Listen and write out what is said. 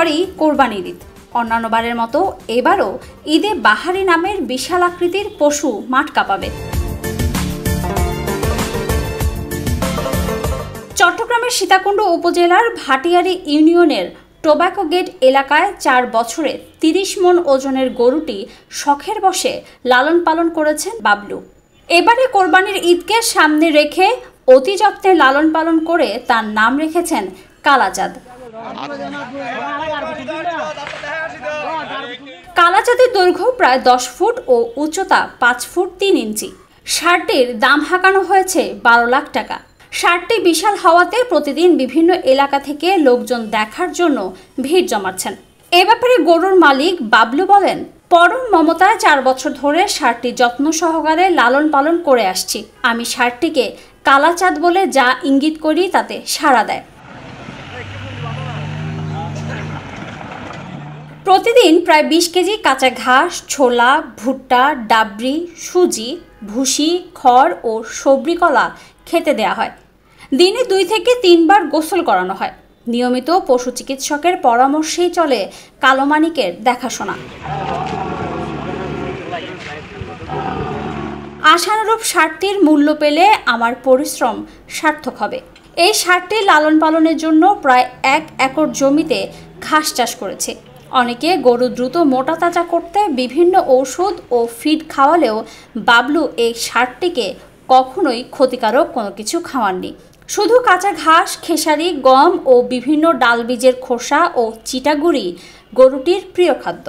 এবারই কোরবানির ঈদ। অন্যান্য বারের মতো এবারও ঈদে বাহারি নামের বিশাল আকৃতির পশু মাঠ কাঁপাবে। চট্টগ্রামের সীতাকুণ্ড উপজেলার ভাটিয়ারী ইউনিয়নের টোব্যাকো গেট এলাকায় 4 বছরে 30 মণ ওজনের গরুটি শখের বশে লালন পালন করেছেন বাবলু। এবারে কোরবানির ঈদকে সামনে রেখে অতি যত্নে লালন পালন করে তার নাম রেখেছেন কালাচাঁদ। কালাচাঁদের দৈর্ঘ্য প্রায় 10 ফুট ও উচ্চতা 5 ফুট 3 ইঞ্চি। ষাঁড়টির দাম হাঁকানো হয়েছে 12 লাখ টাকা। ষাঁড়টি বিশাল হওয়াতে প্রতিদিন বিভিন্ন এলাকা থেকে লোকজন দেখার জন্য ভিড় জমাচ্ছেন। এ ব্যাপারে গরুর মালিক বাবলু বলেন, পরম মমতায় 4 বছর ধরে ষাঁড়টি যত্ন সহকারে লালন পালন করে আসছি। আমি ষাঁড়টিকে কালাচাঁদ বলে যা ইঙ্গিত করি তাতে সাড়া দেয়। প্রতিদিন প্রায় 20 কেজি কাঁচা ঘাস, ছোলা, ভুট্টা, ডাবরি, সুজি, ভুসি, খড় ও সবরি কলা খেতে দেয়া হয়। দিনে 2 থেকে 3 বার গোসল করানো হয়। নিয়মিত পশু চিকিৎসকের পরামর্শেই চলে কালো মানিকের দেখাশোনা। আশানুরূপ ষাঁড়টির মূল্য পেলে আমার পরিশ্রম সার্থক হবে। এই ষাঁড়টি লালন পালনের জন্য প্রায় 1 একর জমিতে ঘাস চাষ করেছে। অনেকে গরু দ্রুত মোটা তাজা করতে বিভিন্ন ঔষধ ও ফিড খাওয়ালেও বাবলু এই ষাঁড়টিকে কখনোই ক্ষতিকারক কোনো কিছু খাওয়াননি। শুধু কাঁচা ঘাস, খেসারি, গম ও বিভিন্ন ডাল বীজের খোসা ও চিটাগুড়ি গরুটির প্রিয় খাদ্য।